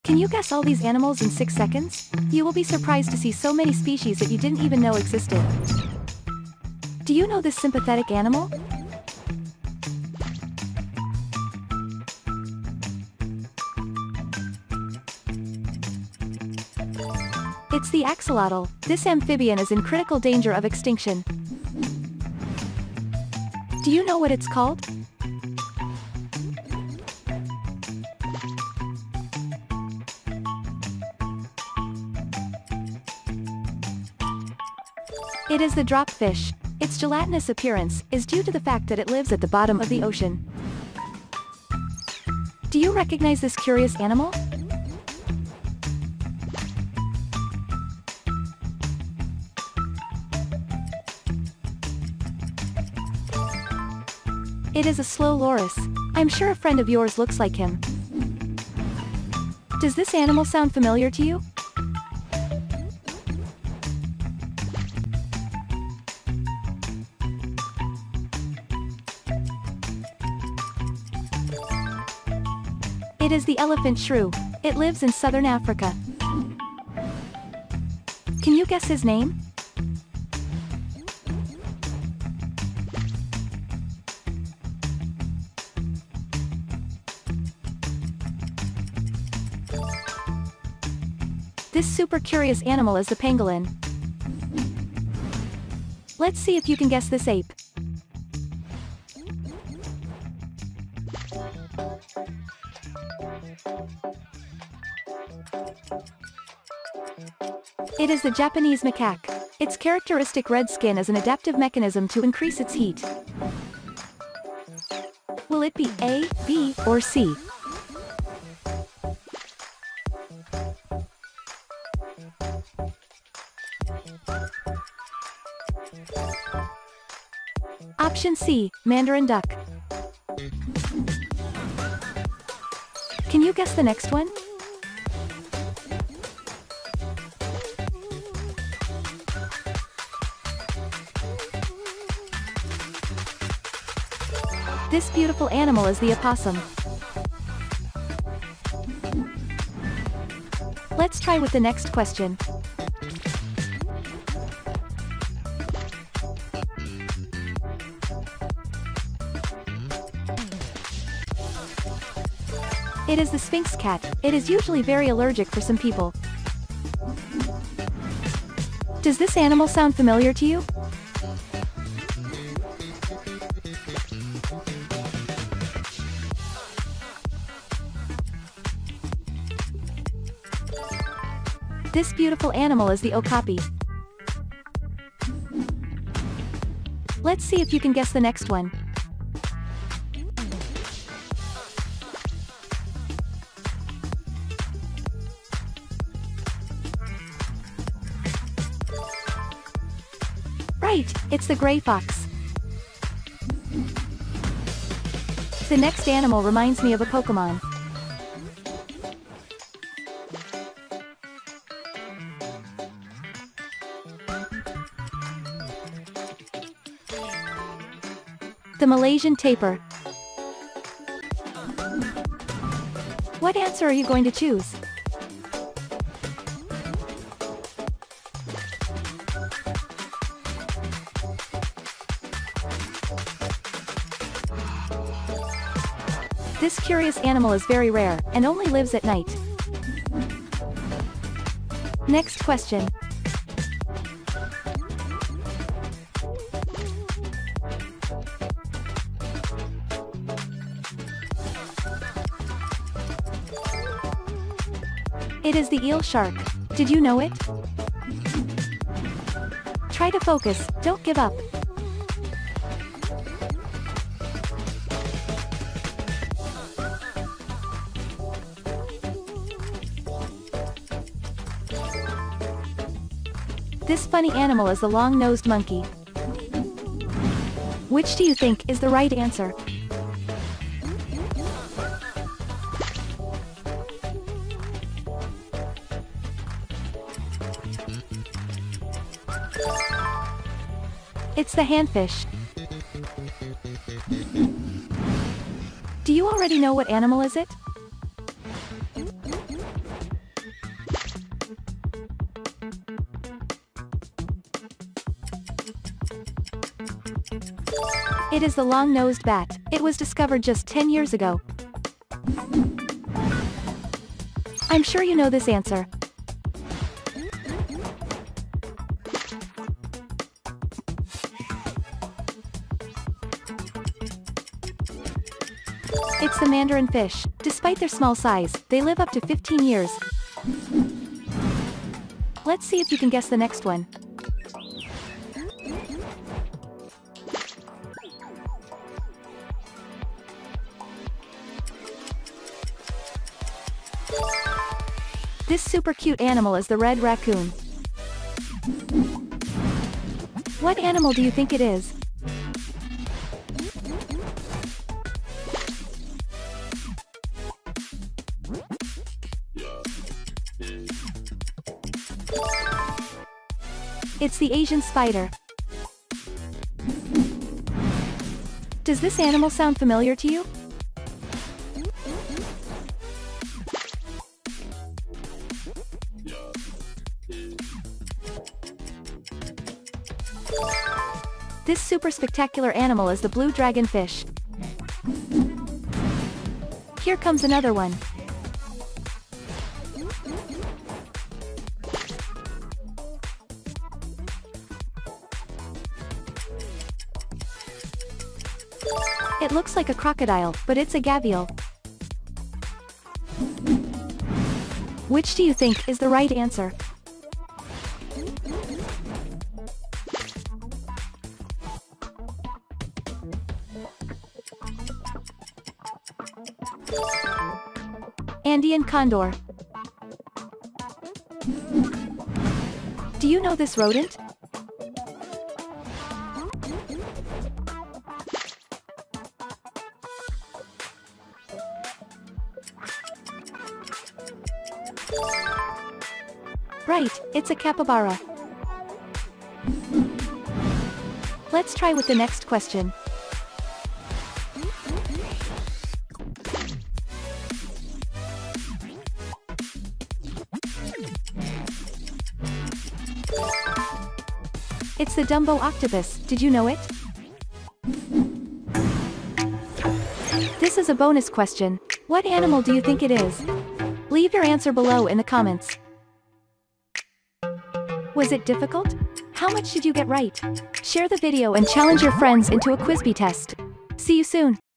Can you guess all these animals in 6 seconds? You will be surprised to see so many species that you didn't even know existed. Do you know this sympathetic animal? It's the axolotl. This amphibian is in critical danger of extinction. Do you know what it's called? It is the dropfish. Its gelatinous appearance is due to the fact that it lives at the bottom of the ocean. Do you recognize this curious animal? It is a slow loris. I'm sure a friend of yours looks like him. Does this animal sound familiar to you? It is the elephant shrew. It lives in southern Africa. Can you guess his name? This super curious animal is the pangolin. Let's see if you can guess this ape. It is the Japanese macaque. Its characteristic red skin is an adaptive mechanism to increase its heat. Will it be A, B, or C? Option C, Mandarin duck. Can you guess the next one? This beautiful animal is the opossum. Let's try with the next question. It is the Sphinx cat. It is usually very allergic for some people. Does this animal sound familiar to you? This beautiful animal is the okapi. Let's see if you can guess the next one. Right, it's the gray fox. The next animal reminds me of a Pokemon. The Malaysian tapir. What answer are you going to choose? This curious animal is very rare, and only lives at night. Next question. It is the eel shark. Did you know it? Try to focus, don't give up. This funny animal is the long-nosed monkey. Which do you think is the right answer? It's the handfish. Do you already know what animal is it? It is the long-nosed bat. It was discovered just 10 years ago. I'm sure you know this answer. It's the mandarin fish. Despite their small size, they live up to 15 years. Let's see if you can guess the next one. This super cute animal is the red raccoon. What animal do you think it is? It's the Asian spider. Does this animal sound familiar to you? This super spectacular animal is the blue dragonfish. Here comes another one. It looks like a crocodile, but it's a gavial. Which do you think is the right answer? Andean condor. Do you know this rodent? Right, it's a capybara. Let's try with the next question. It's the Dumbo octopus. Did you know it? This is a bonus question. What animal do you think it is? Leave your answer below in the comments. Was it difficult? How much did you get right? Share the video and challenge your friends into a Quizbee test. See you soon.